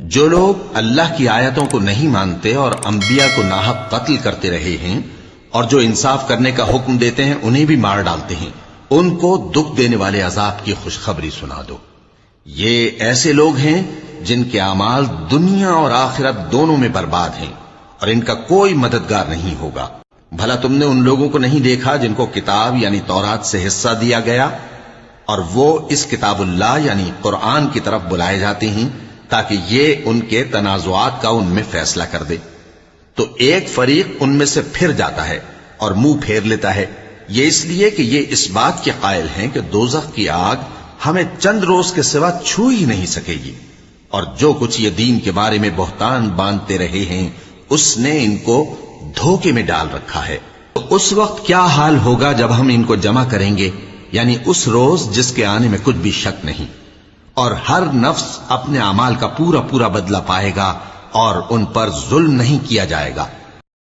جو لوگ اللہ کی آیتوں کو نہیں مانتے اور انبیاء کو ناحق قتل کرتے رہے ہیں اور جو انصاف کرنے کا حکم دیتے ہیں انہیں بھی مار ڈالتے ہیں، ان کو دکھ دینے والے عذاب کی خوشخبری سنا دو۔ یہ ایسے لوگ ہیں جن کے اعمال دنیا اور آخرت دونوں میں برباد ہیں اور ان کا کوئی مددگار نہیں ہوگا۔ بھلا تم نے ان لوگوں کو نہیں دیکھا جن کو کتاب یعنی تورات سے حصہ دیا گیا اور وہ اس کتاب اللہ یعنی قرآن کی طرف بلائے جاتے ہیں تاکہ یہ ان کے تنازعات کا ان میں فیصلہ کر دے، تو ایک فریق ان میں سے پھر جاتا ہے اور منہ پھیر لیتا ہے، یہ اس لیے کہ یہ اس بات کے قائل ہیں کہ دوزخ کی آگ ہمیں چند روز کے سوا چھو ہی نہیں سکے گی، اور جو کچھ یہ دین کے بارے میں بہتان باندھتے رہے ہیں اس نے ان کو دھوکے میں ڈال رکھا ہے۔ تو اس وقت کیا حال ہوگا جب ہم ان کو جمع کریں گے، یعنی اس روز جس کے آنے میں کچھ بھی شک نہیں، اور ہر نفس اپنے اعمال کا پورا پورا بدلہ پائے گا اور ان پر ظلم نہیں کیا جائے گا۔